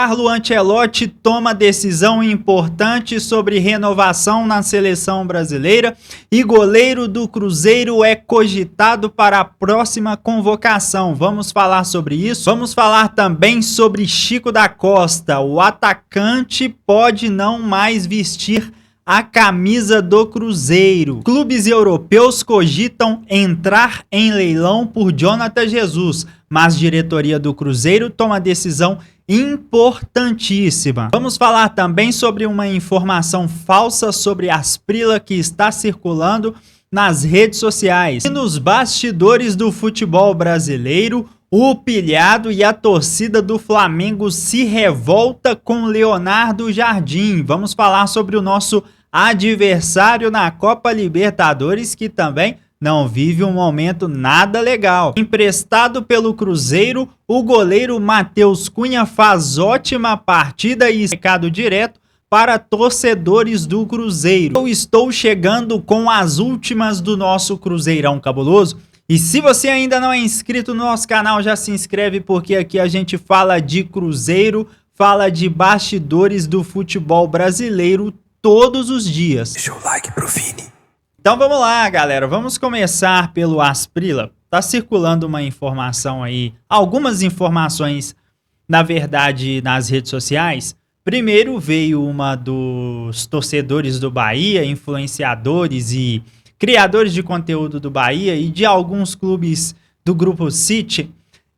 Carlo Ancelotti toma decisão importante sobre renovação na seleção brasileira e goleiro do Cruzeiro é cogitado para a próxima convocação. Vamos falar sobre isso. Vamos falar também sobre Chico da Costa. O atacante pode não mais vestir a camisa do Cruzeiro. Clubes europeus cogitam entrar em leilão por Jonathan Jesus, mas a diretoria do Cruzeiro toma decisão importantíssima. Vamos falar também sobre uma informação falsa sobre Asprilla que está circulando nas redes sociais. E nos bastidores do futebol brasileiro, o pilhado e a torcida do Flamengo se revolta com Leonardo Jardim. Vamos falar sobre o nosso adversário na Copa Libertadores, que também não vive um momento nada legal. Emprestado pelo Cruzeiro, o goleiro Matheus Cunha faz ótima partida e recado direto para torcedores do Cruzeiro. Eu estou chegando com as últimas do nosso Cruzeirão Cabuloso. E se você ainda não é inscrito no nosso canal, já se inscreve, porque aqui a gente fala de Cruzeiro, fala de bastidores do futebol brasileiro todos os dias. Deixa o like pro Vini. Então vamos lá, galera. Vamos começar pelo Asprilla. Tá circulando uma informação aí, algumas informações, na verdade, nas redes sociais. Primeiro veio uma dos torcedores do Bahia, influenciadores e criadores de conteúdo do Bahia e de alguns clubes do Grupo City,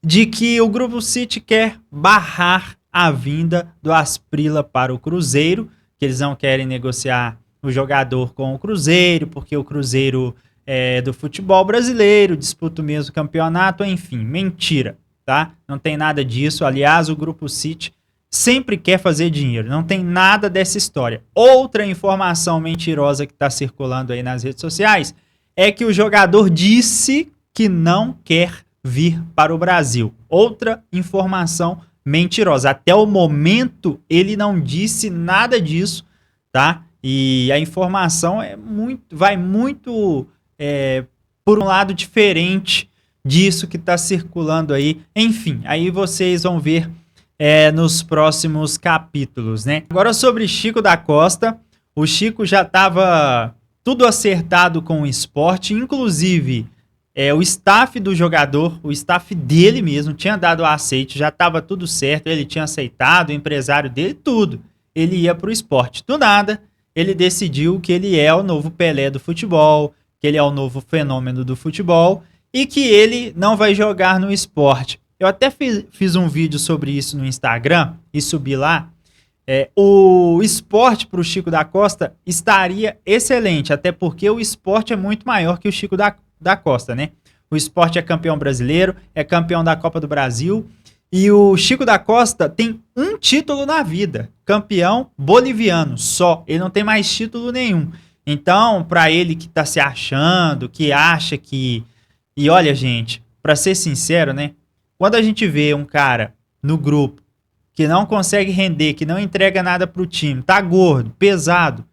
de que o Grupo City quer barrar a vinda do Asprilla para o Cruzeiro, que eles não querem negociar o jogador com o Cruzeiro, porque o Cruzeiro é do futebol brasileiro, disputa o mesmo campeonato, enfim, mentira, tá? Não tem nada disso. Aliás, o Grupo City sempre quer fazer dinheiro, não tem nada dessa história. Outra informação mentirosa que está circulando aí nas redes sociais é que o jogador disse que não quer vir para o Brasil. Outra informação mentirosa. Até o momento ele não disse nada disso, tá? E a informação vai muito por um lado diferente disso que está circulando aí. Enfim, aí vocês vão ver nos próximos capítulos, né? Agora sobre Chico da Costa. O Chico já estava tudo acertado com o Sport, inclusive o staff do jogador, o staff dele mesmo, tinha dado o aceite, já estava tudo certo, ele tinha aceitado, o empresário dele, tudo. Ele ia para o Sport. Do nada, ele decidiu que ele é o novo Pelé do futebol, que ele é o novo fenômeno do futebol e que ele não vai jogar no Sport. Eu até fiz um vídeo sobre isso no Instagram e subi lá. O Sport para o Chico da Costa estaria excelente, até porque o Sport é muito maior que o Chico da Costa, né? O Sport é campeão brasileiro, é campeão da Copa do Brasil. E o Chico da Costa tem um título na vida, campeão boliviano, só. Ele não tem mais título nenhum. Então, para ele que tá se achando, que acha que... E olha, gente, para ser sincero, né? Quando a gente vê um cara no grupo que não consegue render, que não entrega nada pro time, tá gordo, pesado,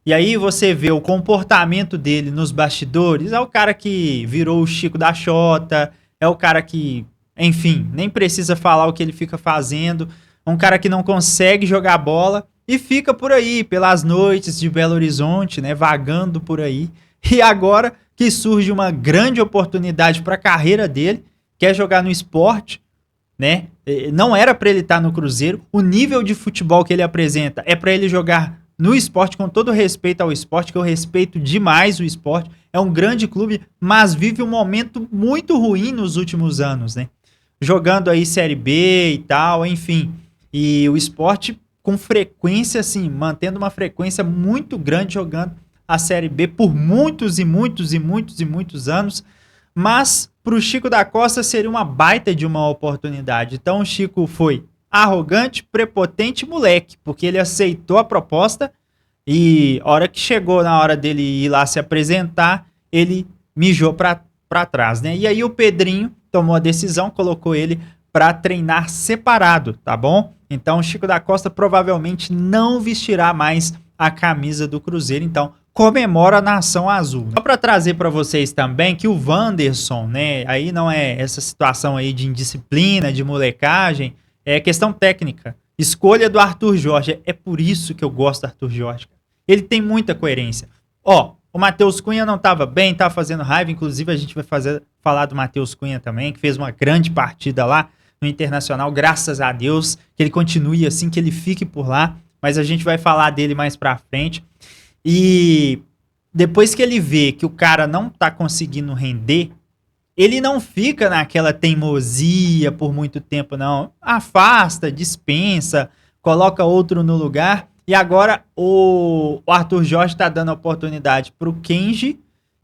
e aí você vê o comportamento dele nos bastidores, é o cara que virou o Chico da Xota, é o cara que... Enfim, nem precisa falar o que ele fica fazendo. Um cara que não consegue jogar bola e fica por aí, pelas noites de Belo Horizonte, né? Vagando por aí. E agora que surge uma grande oportunidade para a carreira dele, quer jogar no Sport, né? Não era para ele estar no Cruzeiro. O nível de futebol que ele apresenta é para ele jogar no Sport, com todo respeito ao Sport, que eu respeito demais o Sport. É um grande clube, mas vive um momento muito ruim nos últimos anos, né? Jogando aí Série B e tal, enfim. E o Sport com frequência, assim, mantendo uma frequência muito grande, jogando a Série B por muitos e muitos e muitos e muitos anos. Mas para o Chico da Costa seria uma baita de uma oportunidade. Então o Chico foi arrogante, prepotente, moleque, porque ele aceitou a proposta e a hora que chegou na hora dele ir lá se apresentar, ele mijou para trás, né? E aí o Pedrinho tomou a decisão, colocou ele para treinar separado, tá bom? Então o Chico da Costa provavelmente não vestirá mais a camisa do Cruzeiro, então comemora a Nação Azul. Só para trazer para vocês também que o Wanderson, né, aí não é essa situação aí de indisciplina, de molecagem, é questão técnica. Escolha do Arthur Jorge. É por isso que eu gosto do Arthur Jorge. Ele tem muita coerência. Ó, o Matheus Cunha não estava bem, estava fazendo raiva. Inclusive, a gente vai falar do Matheus Cunha também, que fez uma grande partida lá no Internacional. Graças a Deus que ele continue assim, que ele fique por lá. Mas a gente vai falar dele mais pra frente. E depois que ele vê que o cara não tá conseguindo render, ele não fica naquela teimosia por muito tempo, não. Afasta, dispensa, coloca outro no lugar. E agora o Arthur Jorge tá dando oportunidade pro Kenji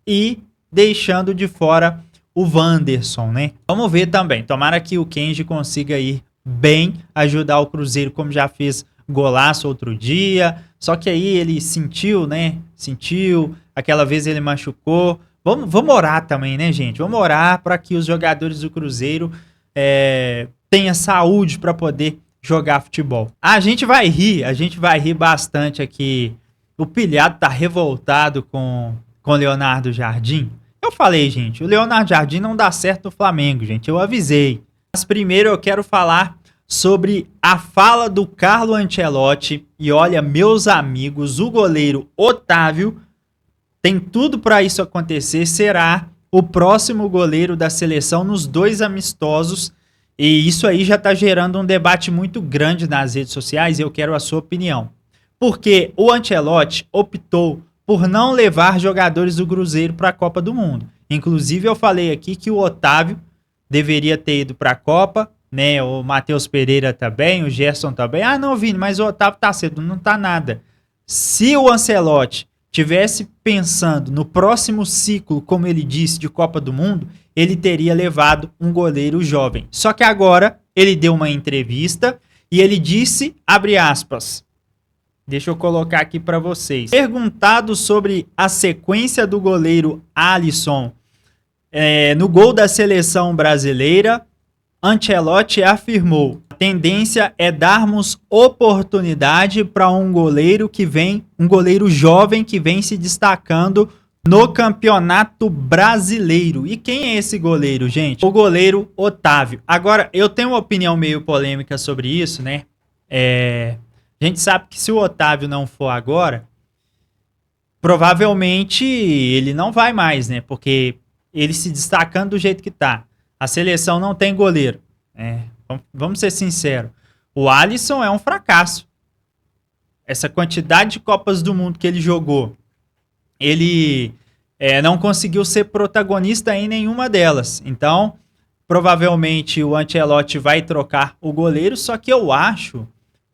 e deixando de fora o Wanderson, né? Vamos ver também. Tomara que o Kenji consiga ir bem, ajudar o Cruzeiro, como já fez golaço outro dia. Só que aí ele sentiu, né? Sentiu. Aquela vez ele machucou. Vamos orar também, né, gente? Vamos orar para que os jogadores do Cruzeiro tenham saúde para poder jogar futebol. A gente vai rir bastante aqui. O Pilhado tá revoltado com Leonardo Jardim. Eu falei, gente, o Leonardo Jardim não dá certo no Flamengo, gente. Eu avisei. Mas primeiro eu quero falar sobre a fala do Carlo Ancelotti. E olha, meus amigos, o goleiro Otávio tem tudo para isso acontecer. Será o próximo goleiro da seleção nos 2 amistosos. E isso aí já está gerando um debate muito grande nas redes sociais. E eu quero a sua opinião. Porque o Ancelotti optou por não levar jogadores do Cruzeiro para a Copa do Mundo. Inclusive eu falei aqui que o Otávio deveria ter ido para a Copa, né? O Matheus Pereira também, o Gerson também. Ah, não, Vini, mas o Otávio tá cedo, não tá nada. Se o Ancelotti tivesse pensando no próximo ciclo, como ele disse, de Copa do Mundo, ele teria levado um goleiro jovem. Só que agora ele deu uma entrevista e ele disse, abre aspas, deixa eu colocar aqui para vocês. Perguntado sobre a sequência do goleiro Alisson no gol da seleção brasileira, Ancelotti afirmou: a tendência é darmos oportunidade para um goleiro jovem que vem se destacando no Campeonato Brasileiro. E quem é esse goleiro, gente? O goleiro Otávio. Agora, eu tenho uma opinião meio polêmica sobre isso, né? A gente sabe que se o Otávio não for agora, provavelmente ele não vai mais, né? Porque ele se destacando do jeito que tá. A seleção não tem goleiro. Vamos ser sinceros. O Alisson é um fracasso. Essa quantidade de Copas do Mundo que ele jogou, ele não conseguiu ser protagonista em nenhuma delas. Então, provavelmente o Ancelotti vai trocar o goleiro, só que eu acho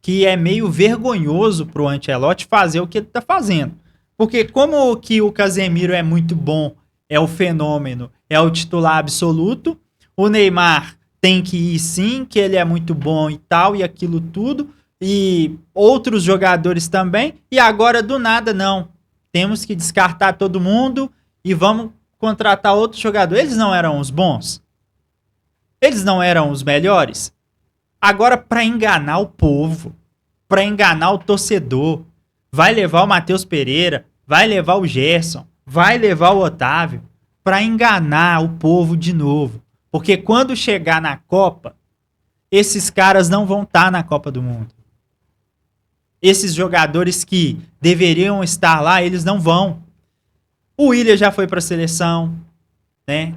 que é meio vergonhoso pro Ancelotti fazer o que ele tá fazendo. Porque como que o Casemiro é muito bom, é o fenômeno, é o titular absoluto, o Neymar tem que ir sim, que ele é muito bom e tal, e aquilo tudo, e outros jogadores também, e agora do nada não. Temos que descartar todo mundo e vamos contratar outro jogador. Eles não eram os bons? Eles não eram os melhores? Agora, para enganar o povo, para enganar o torcedor, vai levar o Matheus Pereira, vai levar o Gerson, vai levar o Otávio, para enganar o povo de novo. Porque quando chegar na Copa, esses caras não vão estar na Copa do Mundo. Esses jogadores que deveriam estar lá, eles não vão. O Willian já foi para a seleção, né?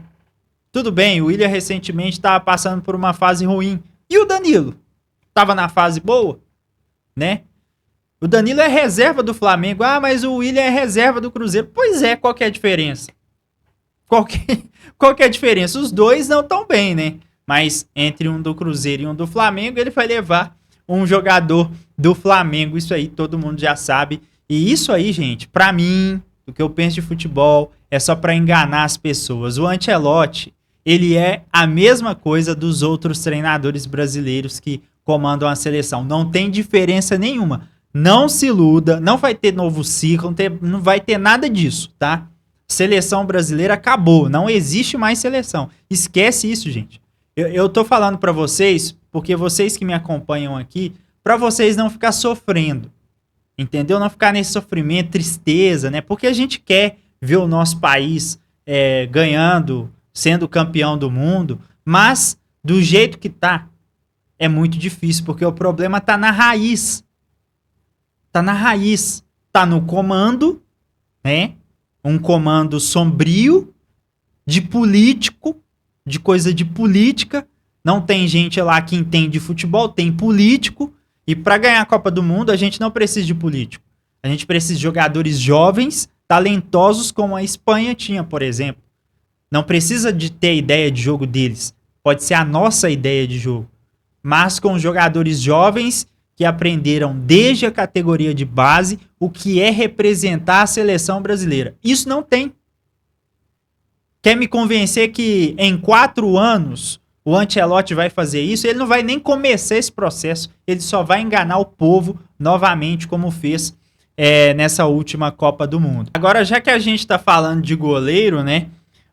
Tudo bem, o Willian recentemente estava passando por uma fase ruim. E o Danilo? Estava na fase boa, né? O Danilo é reserva do Flamengo. Ah, mas o Willian é reserva do Cruzeiro. Pois é, qual que é a diferença? Qual que é a diferença? Os dois não estão bem, né? Mas entre um do Cruzeiro e um do Flamengo, ele vai levar um jogador do Flamengo. Isso aí todo mundo já sabe. E isso aí, gente, pra mim, o que eu penso de futebol é só pra enganar as pessoas. O Ancelotti, ele é a mesma coisa dos outros treinadores brasileiros que comandam a seleção. Não tem diferença nenhuma. Não se iluda, não vai ter novo ciclo, não vai ter nada disso, tá? Seleção brasileira acabou, não existe mais seleção. Esquece isso, gente. Eu tô falando pra vocês, porque vocês que me acompanham aqui, pra vocês não ficar sofrendo, entendeu? Não ficar nesse sofrimento, tristeza, né? Porque a gente quer ver o nosso país ganhando, sendo campeão do mundo, mas do jeito que tá, é muito difícil, porque o problema tá na raiz. Tá na raiz. Tá no comando, né? Um comando sombrio, de político, de coisa de política. Não tem gente lá que entende futebol, tem político. E para ganhar a Copa do Mundo, a gente não precisa de político. A gente precisa de jogadores jovens, talentosos, como a Espanha tinha, por exemplo. Não precisa de ter a ideia de jogo deles. Pode ser a nossa ideia de jogo. Mas com jogadores jovens que aprenderam desde a categoria de base o que é representar a seleção brasileira. Isso não tem. Quer me convencer que em 4 anos o Ancelotti vai fazer isso? Ele não vai nem começar esse processo. Ele só vai enganar o povo novamente, como fez nessa última Copa do Mundo. Agora, já que a gente tá falando de goleiro, né?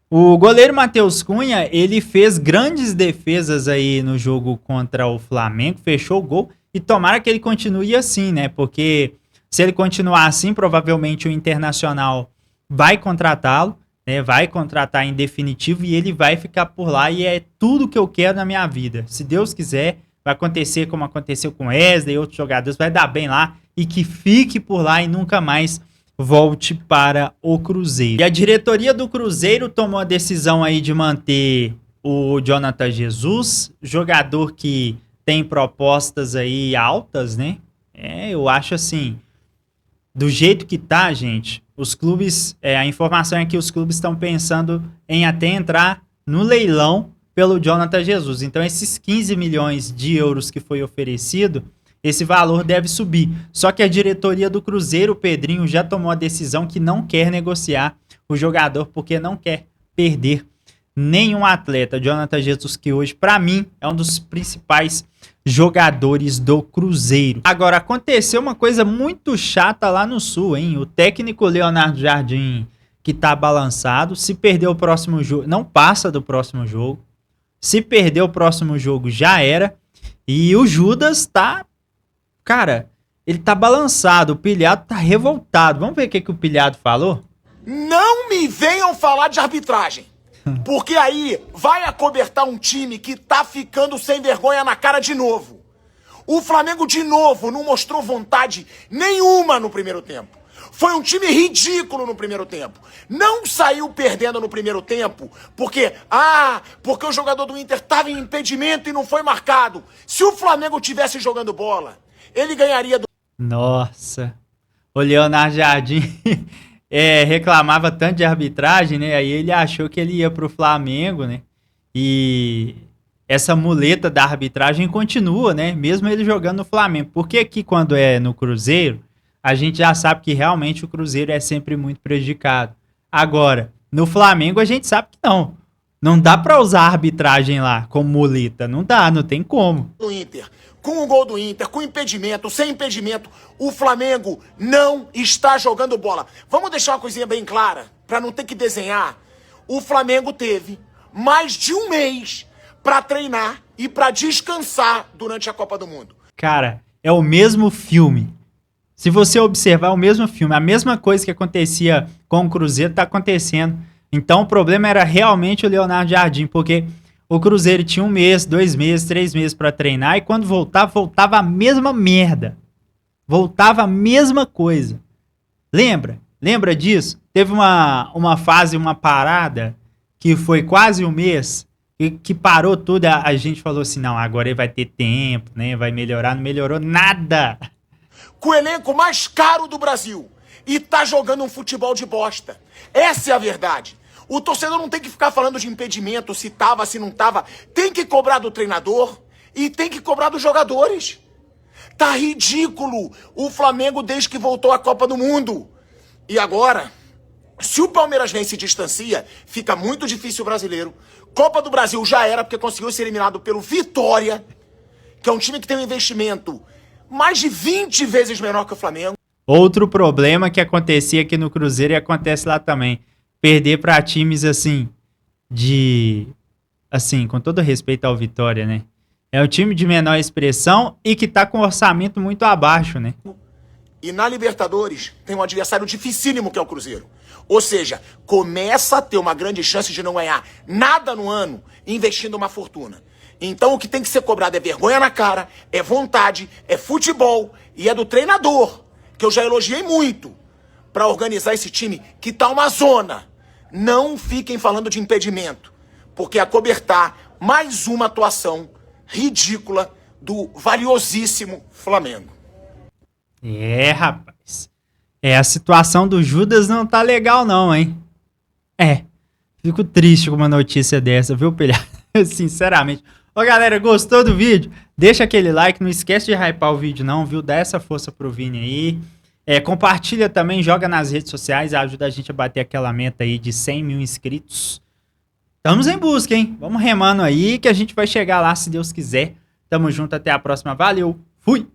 O goleiro Matheus Cunha, ele fez grandes defesas aí no jogo contra o Flamengo, fechou o gol e tomara que ele continue assim, né? Porque se ele continuar assim, provavelmente o Internacional vai contratá-lo, né? Vai contratar em definitivo e ele vai ficar por lá e é tudo que eu quero na minha vida. Se Deus quiser, vai acontecer como aconteceu com Wesley e outros jogadores, vai dar bem lá e que fique por lá e nunca mais volte para o Cruzeiro. E a diretoria do Cruzeiro tomou a decisão aí de manter o Jonathan Jesus, jogador que tem propostas aí altas, né? Eu acho assim, do jeito que tá, gente, os clubes, a informação é que os clubes estão pensando em até entrar no leilão pelo Jonathan Jesus. Então esses 15 milhões de euros que foi oferecido, esse valor deve subir. Só que a diretoria do Cruzeiro, o Pedrinho, já tomou a decisão que não quer negociar o jogador porque não quer perder nenhum atleta. Jonathan Jesus, que hoje, para mim, é um dos principais jogadores do Cruzeiro. Agora, aconteceu uma coisa muito chata lá no Sul, hein? O técnico Leonardo Jardim, que tá balançado, se perder o próximo jogo, não passa do próximo jogo. Se perder o próximo jogo, já era. E o Judas tá... Cara, ele tá balançado, o Pilhado tá revoltado. Vamos ver o que o Pilhado falou? Não me venham falar de arbitragem, porque aí vai acobertar um time que tá ficando sem vergonha na cara de novo. O Flamengo de novo não mostrou vontade nenhuma no primeiro tempo. Foi um time ridículo no primeiro tempo. Não saiu perdendo no primeiro tempo porque o jogador do Inter tava em impedimento e não foi marcado. Se o Flamengo tivesse jogando bola, ele ganharia do... Nossa, o Leonardo Jardim reclamava tanto de arbitragem, né? Aí ele achou que ele ia pro Flamengo, né? E essa muleta da arbitragem continua, né? Mesmo ele jogando no Flamengo. Porque aqui quando é no Cruzeiro, a gente já sabe que realmente o Cruzeiro é sempre muito prejudicado. Agora, no Flamengo a gente sabe que não. Não dá pra usar a arbitragem lá como muleta. Não dá, não tem como. No Inter. Com o gol do Inter, com impedimento, sem impedimento, o Flamengo não está jogando bola. Vamos deixar uma coisinha bem clara, para não ter que desenhar. O Flamengo teve mais de um mês para treinar e para descansar durante a Copa do Mundo. Cara, é o mesmo filme. Se você observar, é o mesmo filme. A mesma coisa que acontecia com o Cruzeiro tá acontecendo. Então o problema era realmente o Leonardo Jardim, porque... O Cruzeiro tinha 1 mês, 2 meses, 3 meses pra treinar e quando voltava a mesma merda. Voltava a mesma coisa. Lembra disso? Teve uma fase, uma parada que foi quase 1 mês e que parou tudo. A gente falou assim, não, agora ele vai ter tempo, né? Vai melhorar, não melhorou nada. Com o elenco mais caro do Brasil e tá jogando um futebol de bosta. Essa é a verdade. O torcedor não tem que ficar falando de impedimento, se tava, se não tava. Tem que cobrar do treinador e tem que cobrar dos jogadores. Tá ridículo o Flamengo desde que voltou à Copa do Mundo. E agora, se o Palmeiras vem e se distancia, fica muito difícil o brasileiro. Copa do Brasil já era porque conseguiu ser eliminado pelo Vitória, que é um time que tem um investimento mais de 20 vezes menor que o Flamengo. Outro problema que acontecia aqui no Cruzeiro e acontece lá também. Perder para times assim, com todo respeito ao Vitória, né? É um time de menor expressão e que tá com um orçamento muito abaixo, né? E na Libertadores tem um adversário dificílimo que é o Cruzeiro. Ou seja, começa a ter uma grande chance de não ganhar nada no ano investindo uma fortuna. Então o que tem que ser cobrado é vergonha na cara, é vontade, é futebol e é do treinador, que eu já elogiei muito, para organizar esse time, que tá uma zona. Não fiquem falando de impedimento, porque acobertar mais uma atuação ridícula do valiosíssimo Flamengo. Rapaz. A situação do Judas não tá legal não, hein? Fico triste com uma notícia dessa, viu, Pelhar? Sinceramente. Ô, galera, gostou do vídeo? Deixa aquele like, não esquece de hypar o vídeo não, viu? Dá essa força pro Vini aí. Compartilha também, joga nas redes sociais, ajuda a gente a bater aquela meta aí de 100 mil inscritos. Estamos em busca, hein? Vamos remando aí que a gente vai chegar lá, se Deus quiser. Tamo junto, até a próxima. Valeu, fui!